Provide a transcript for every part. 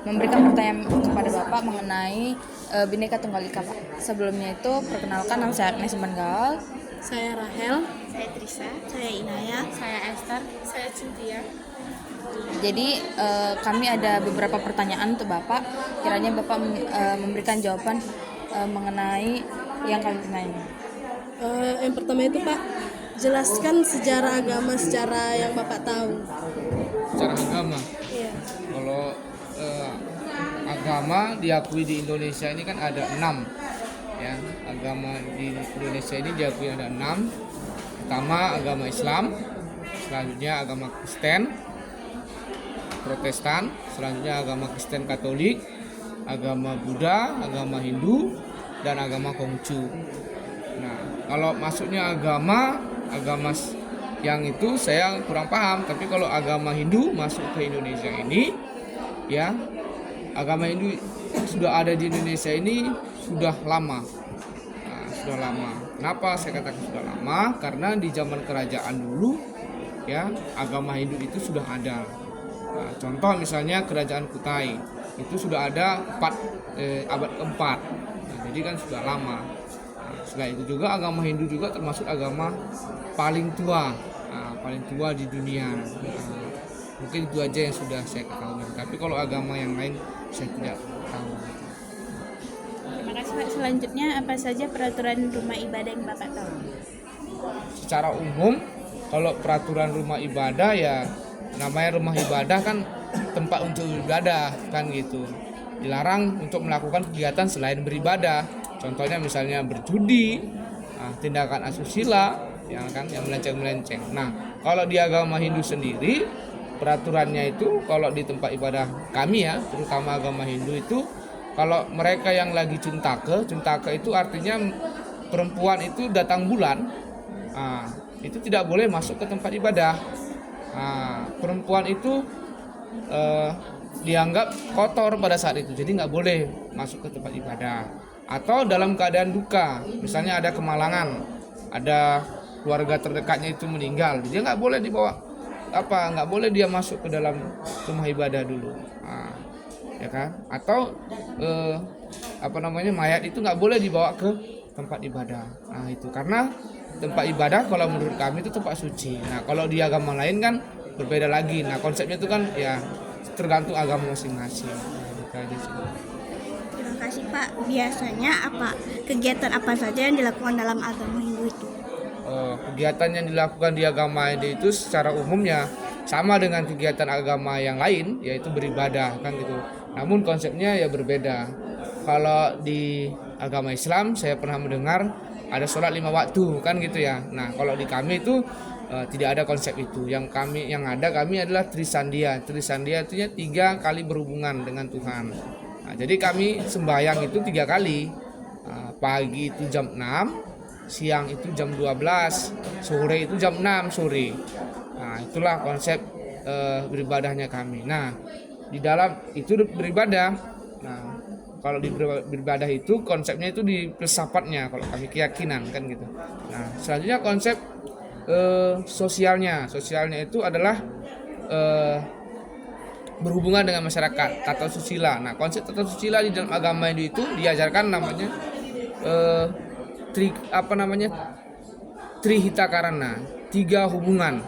memberikan pertanyaan kepada Bapak mengenai Bhinneka Tunggal Ika, Pak. Sebelumnya itu perkenalkan, nama saya Agnes Manggal. Saya Rahel. Saya Trisa. Saya Inaya. Saya Esther. Saya Cynthia. Jadi kami ada beberapa pertanyaan untuk Bapak. Kiranya Bapak memberikan jawaban mengenai yang kami tanyakan. Yang pertama itu Pak, jelaskan sejarah agama secara yang Bapak tahu. Secara agama, Iya. kalau agama diakui di Indonesia ini kan ada 6 ya. Agama di Indonesia ini diakui ada 6. Pertama agama Islam, selanjutnya agama Kristen, Protestan, selanjutnya agama Kristen Katolik, agama Buddha, agama Hindu, dan agama Konghucu. Nah, kalau masuknya agama yang itu saya kurang paham, tapi kalau agama Hindu masuk ke Indonesia ini, ya, agama Hindu sudah ada di Indonesia ini sudah lama. Nah, sudah lama. Kenapa saya katakan sudah lama? Karena di zaman kerajaan dulu, ya, agama Hindu itu sudah ada. Nah, contoh misalnya kerajaan Kutai itu sudah ada abad keempat. Nah, jadi kan sudah lama. Nah, setelah itu juga agama Hindu juga termasuk agama paling tua, paling tua di dunia. Nah, mungkin itu aja yang sudah saya ketahui. Tapi kalau agama yang lain saya tidak tahu. Terima kasih Pak. Selanjutnya apa saja peraturan rumah ibadah yang Bapak tahu? Secara umum, kalau peraturan rumah ibadah ya namanya rumah ibadah kan tempat untuk beribadah kan gitu. Dilarang untuk melakukan kegiatan selain beribadah. Contohnya misalnya berjudi, tindakan asusila, yang melenceng-melenceng. Nah, kalau di agama Hindu sendiri peraturannya itu kalau di tempat ibadah kami ya, terutama agama Hindu itu kalau mereka yang lagi cuntake itu artinya perempuan itu datang bulan, itu tidak boleh masuk ke tempat ibadah. Perempuan itu dianggap kotor pada saat itu, jadi nggak boleh masuk ke tempat ibadah. Atau dalam keadaan duka, misalnya ada kemalangan, ada keluarga terdekatnya itu meninggal, dia nggak boleh dibawa nggak boleh dia masuk ke dalam rumah ibadah dulu, ya kan? Atau mayat itu nggak boleh dibawa ke tempat ibadah. Nah itu karena tempat ibadah kalau menurut kami itu tempat suci. Nah kalau di agama lain kan berbeda lagi. Nah konsepnya itu kan ya tergantung agama masing-masing. Terima kasih Pak. Biasanya kegiatan apa saja yang dilakukan dalam agama Hindu itu? Kegiatan yang dilakukan di agama Hindu itu secara umumnya sama dengan kegiatan agama yang lain, yaitu beribadah kan gitu. Namun konsepnya ya berbeda. Kalau di agama Islam saya pernah mendengar ada sholat 5 waktu kan gitu ya. Nah kalau di kami itu tidak ada konsep itu. Yang kami adalah Trisandia. Trisandia itu 3 kali berhubungan dengan Tuhan. Nah, jadi kami sembahyang itu 3 kali. Pagi itu jam 6, siang itu jam 12, sore itu jam 6 sore. Nah itulah konsep beribadahnya kami. Nah di dalam itu beribadah. Nah kalau di beribadah itu konsepnya itu di filsafatnya, kalau kami keyakinan kan gitu. Nah selanjutnya konsep sosialnya itu adalah berhubungan dengan masyarakat, tata susila. Nah konsep tata susila di dalam agama Hindu itu diajarkan namanya Trihita Karana, 3 hubungan.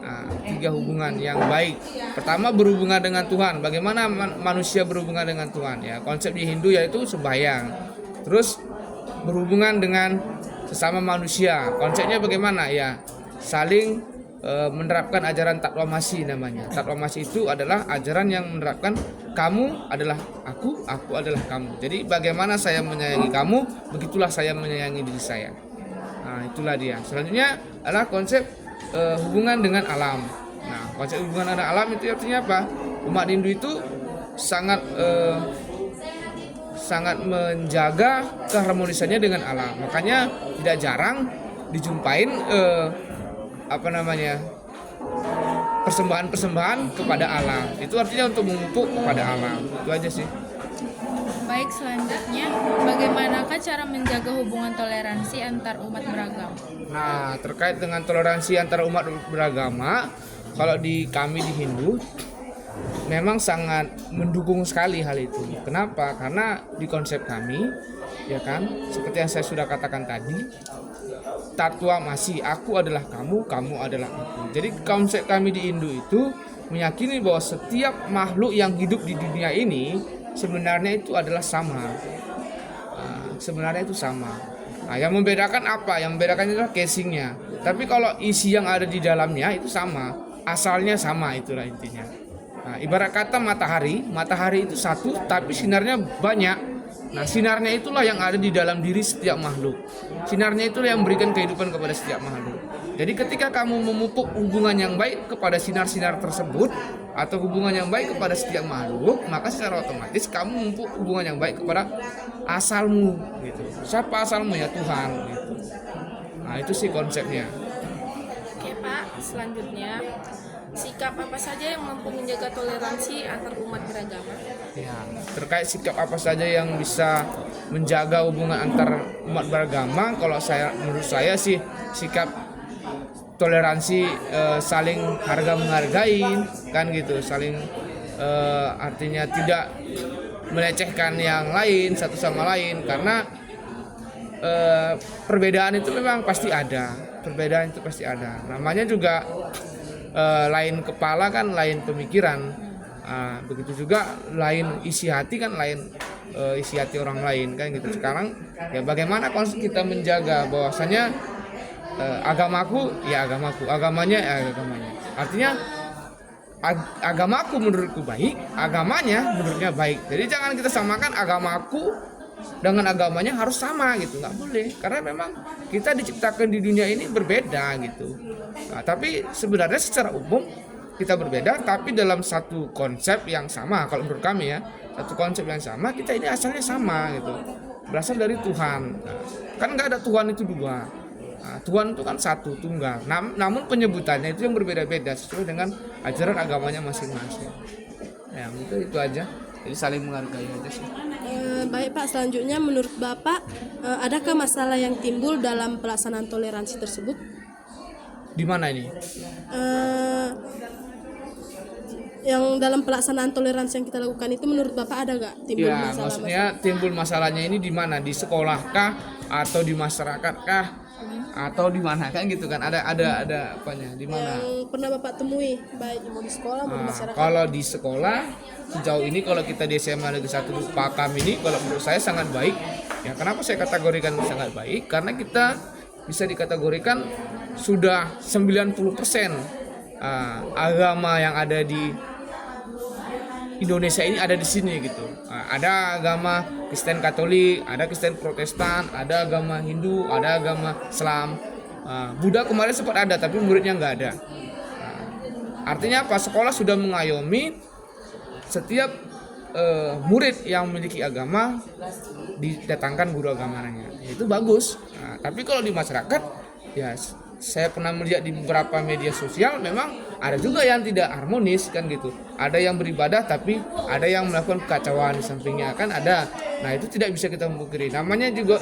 Nah, 3 hubungan yang baik. Pertama berhubungan dengan Tuhan. Bagaimana manusia berhubungan dengan Tuhan ya? Konsep di Hindu yaitu sembahyang. Terus berhubungan dengan sesama manusia. Konsepnya bagaimana ya? Saling menerapkan ajaran Tatwamasi namanya. Tatwamasi itu adalah ajaran yang menerapkan kamu adalah aku adalah kamu. Jadi bagaimana saya menyayangi kamu, begitulah saya menyayangi diri saya. Nah, itulah dia. Selanjutnya adalah konsep hubungan dengan alam. Nah, konsep hubungan dengan alam itu artinya apa? Umat Hindu itu sangat menjaga keharmonisannya dengan alam. Makanya tidak jarang dijumpain persembahan kepada alam. Itu artinya untuk memupuk kepada alam. Itu aja sih. Baik, selanjutnya bagaimanakah cara menjaga hubungan toleransi antar umat beragama? Nah, terkait dengan toleransi antar umat beragama, kalau di kami di Hindu memang sangat mendukung sekali hal itu. Kenapa? Karena di konsep kami, ya kan, seperti yang saya sudah katakan tadi, tatwa masih aku adalah kamu, kamu adalah aku. Jadi konsep kami di Hindu itu meyakini bahwa setiap makhluk yang hidup di dunia ini sebenarnya itu adalah sama. Sebenarnya itu sama. Nah, yang membedakan apa? Yang membedakan itu adalah casingnya. Tapi kalau isi yang ada di dalamnya itu sama, asalnya sama, itulah intinya. Nah, ibarat kata matahari itu satu, tapi sinarnya banyak. Nah, sinarnya itulah yang ada di dalam diri setiap makhluk. Sinarnya itulah yang memberikan kehidupan kepada setiap makhluk. Jadi ketika kamu memupuk hubungan yang baik kepada sinar-sinar tersebut, atau hubungan yang baik kepada setiap makhluk, maka secara otomatis kamu memupuk hubungan yang baik kepada asalmu gitu. Siapa asalmu? Ya Tuhan gitu. Nah, itu sih konsepnya. Oke Pak, selanjutnya sikap apa saja yang mampu menjaga toleransi antar umat beragama? Ya, terkait sikap apa saja yang bisa menjaga hubungan antar umat beragama, kalau menurut saya sih sikap toleransi, saling harga menghargai, kan gitu, saling artinya tidak melecehkan yang lain satu sama lain, karena perbedaan itu memang pasti ada, perbedaan itu pasti ada. Namanya juga lain kepala kan lain pemikiran, begitu juga lain isi hati kan lain isi hati orang lain kan gitu. Sekarang ya bagaimana kita menjaga bahwasanya agamaku ya agamaku, agamanya ya agamanya. Artinya agamaku menurutku baik, agamanya menurutnya baik. Jadi jangan kita samakan agamaku dengan agamanya harus sama gitu, nggak boleh, karena memang kita diciptakan di dunia ini berbeda gitu. Nah, tapi sebenarnya secara umum kita berbeda, tapi dalam satu konsep yang sama. Kalau menurut kami ya, satu konsep yang sama, kita ini asalnya sama gitu, berasal dari Tuhan. Nah, kan nggak ada Tuhan itu dua. Nah, Tuhan itu kan satu, tunggal. Namun penyebutannya itu yang berbeda-beda sesuai dengan ajaran agamanya masing-masing. Ya, itu aja. Jadi saling menghargai aja sih. Baik Pak, selanjutnya menurut Bapak adakah masalah yang timbul dalam pelaksanaan toleransi tersebut? Di mana ini? Yang dalam pelaksanaan toleransi yang kita lakukan itu menurut Bapak ada nggak timbul Ya, masalah? maksudnya timbul masalahnya ini di mana? Di sekolahkah atau di masyarakatKah atau di mana kan gitu kan? Ada apanya? Di mana? Yang pernah Bapak temui baik di sekolah maupun di masyarakat? Kalau di sekolah sejauh ini kalau kita di SMA Negeri 1 Pakam ini kalau menurut saya sangat baik. Ya, kenapa saya kategorikan sangat baik? Karena kita bisa dikategorikan sudah 90% agama yang ada di Indonesia ini ada di sini gitu. Ada agama Kristen Katolik, ada Kristen Protestan, ada agama Hindu, ada agama Islam. Buddha kemarin sempat ada tapi muridnya nggak ada. Artinya apa? Sekolah sudah mengayomi setiap murid yang memiliki agama didatangkan guru agamanya. Itu bagus. Nah, tapi kalau di masyarakat ya saya pernah melihat di beberapa media sosial memang ada juga yang tidak harmonis kan gitu. Ada yang beribadah tapi ada yang melakukan kekacauan di sampingnya kan ada. Nah, itu tidak bisa kita mungkiri. Namanya juga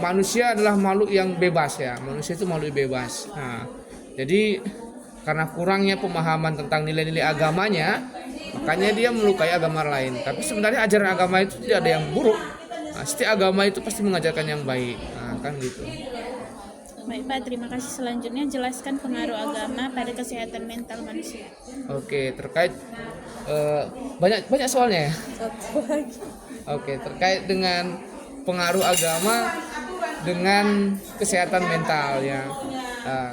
manusia adalah makhluk yang bebas ya. Manusia itu makhluk bebas. Nah, jadi karena kurangnya pemahaman tentang nilai-nilai agamanya, makanya dia melukai agama lain. Tapi sebenarnya ajaran agama itu tidak ada yang buruk. Nah, setiap agama itu pasti mengajarkan yang baik. Nah, kan gitu. Baik Pak, terima kasih. Selanjutnya jelaskan pengaruh agama pada kesehatan mental manusia. Oke, terkait banyak soalnya ya. Oke, terkait dengan pengaruh agama dengan kesehatan mental ya.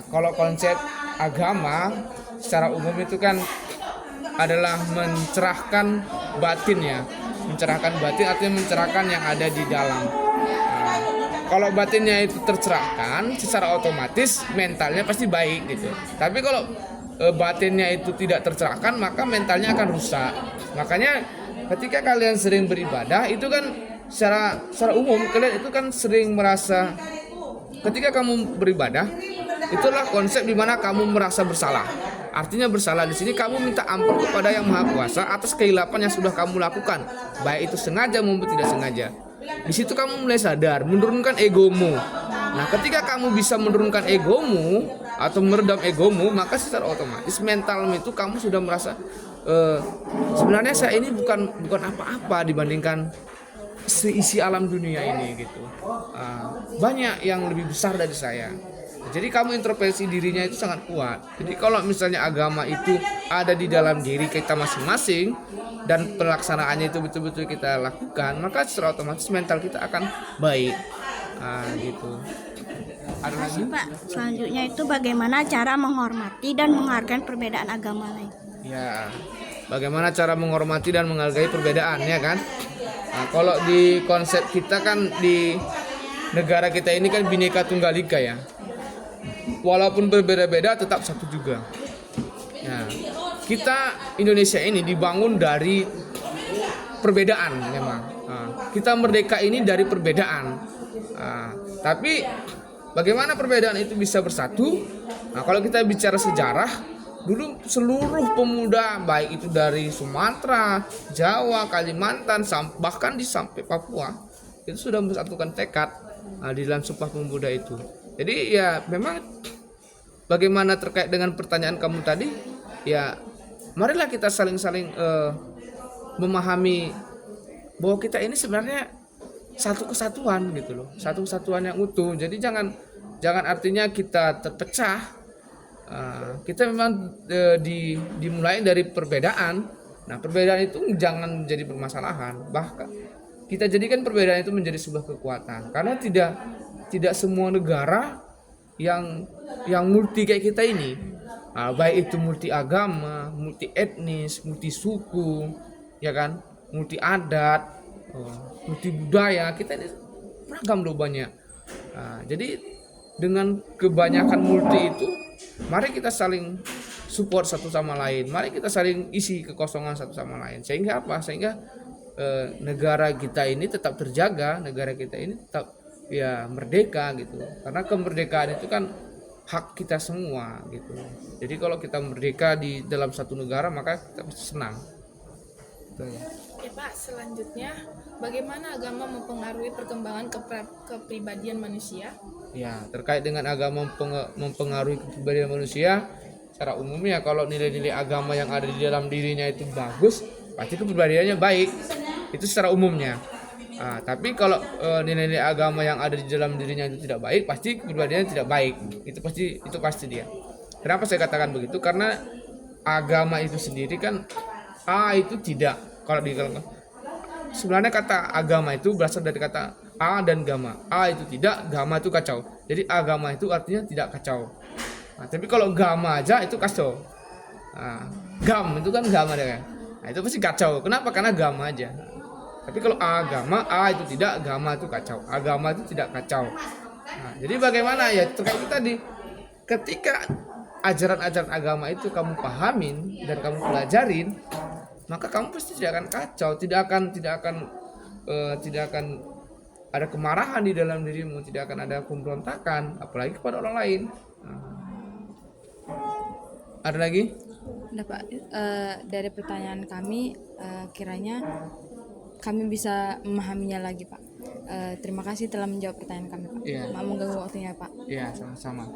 Kalau konsep agama secara umum itu kan adalah mencerahkan batin ya. Mencerahkan batin artinya mencerahkan yang ada di dalam. Kalau batinnya itu tercerahkan, secara otomatis mentalnya pasti baik gitu. Tapi kalau batinnya itu tidak tercerahkan, maka mentalnya akan rusak. Makanya ketika kalian sering beribadah, itu kan secara umum kalian itu kan sering merasa ketika kamu beribadah, itulah konsep di mana kamu merasa bersalah. Artinya bersalah di sini kamu minta ampun kepada Yang Maha Kuasa atas kehilapan yang sudah kamu lakukan, baik itu sengaja maupun tidak sengaja. Di situ kamu mulai sadar, menurunkan egomu. Nah, ketika kamu bisa menurunkan egomu atau meredam egomu, maka secara otomatis mentalmu itu kamu sudah merasa sebenarnya saya ini bukan apa-apa dibandingkan seisi alam dunia ini gitu. Banyak yang lebih besar dari saya. Jadi kamu introspeksi dirinya itu sangat kuat. Jadi kalau misalnya agama itu ada di dalam diri kita masing-masing dan pelaksanaannya itu betul-betul kita lakukan, maka secara otomatis mental kita akan baik. Gitu. Ada lagi? Pak, selanjutnya itu bagaimana cara menghormati dan menghargai perbedaan agama lain? Ya, bagaimana cara menghormati dan menghargai perbedaan, ya kan? Nah, kalau di konsep kita kan di negara kita ini kan Bhinneka Tunggal Ika ya. Walaupun berbeda-beda tetap satu juga. Nah, kita Indonesia ini dibangun dari perbedaan memang. Kita merdeka ini dari perbedaan. Tapi bagaimana perbedaan itu bisa bersatu? Nah, kalau kita bicara sejarah, dulu seluruh pemuda baik itu dari Sumatera, Jawa, Kalimantan, bahkan sampai Papua itu sudah mensatukan tekad di dalam Sumpah Pemuda itu. Jadi ya memang bagaimana terkait dengan pertanyaan kamu tadi, ya marilah kita saling-saling memahami bahwa kita ini sebenarnya satu kesatuan gitu loh, satu kesatuan yang utuh. Jadi jangan artinya kita terpecah. Kita memang dimulai dari perbedaan. Nah, perbedaan itu jangan menjadi permasalahan. Bahkan kita jadikan perbedaan itu menjadi sebuah kekuatan. Karena tidak semua negara yang multi kayak kita ini, baik itu multi agama, multi etnis, multi suku, ya kan, multi adat, multi budaya. Kita ini beragam loh banyak. Jadi dengan kebanyakan multi itu, mari kita saling support satu sama lain. Mari kita saling isi kekosongan satu sama lain. Sehingga apa? Sehingga negara kita ini tetap terjaga, negara kita ini tetap ya merdeka gitu. Karena kemerdekaan itu kan hak kita semua gitu. Jadi kalau kita merdeka di dalam satu negara, maka kita pasti senang. Betul ya. Oke Pak, selanjutnya bagaimana agama mempengaruhi perkembangan kepribadian manusia? Ya, terkait dengan agama mempengaruhi kepribadian manusia, secara umumnya kalau nilai-nilai agama yang ada di dalam dirinya itu bagus, pasti kepribadiannya baik. Itu secara umumnya. Tapi kalau nilai-nilai agama yang ada di dalam dirinya itu tidak baik, pasti kepribadiannya tidak baik. Itu pasti dia. Kenapa saya katakan begitu? Karena agama itu sendiri kan itu tidak. Kalau sebenarnya kata agama itu berasal dari kata a dan gama. A itu tidak, gama itu kacau. Jadi agama itu artinya tidak kacau. Tapi kalau gama aja itu kacau. Gam itu kan gama deh kan. Itu pasti kacau. Kenapa? Karena gama aja. Tapi kalau agama, a itu tidak, gama itu kacau. Agama itu tidak kacau. Jadi bagaimana ya terkait itu tadi? Ketika ajaran-ajaran agama itu kamu pahamin dan kamu pelajarin, maka kamu pasti tidak akan kacau, tidak akan ada kemarahan di dalam dirimu, tidak akan ada pemberontakan, apalagi kepada orang lain. Ada lagi? Udah Pak, dari pertanyaan kami kiranya kami bisa memahaminya lagi Pak. Terima kasih telah menjawab pertanyaan kami Pak. Iya. Maaf mengganggu waktunya Pak. Iya, sama-sama.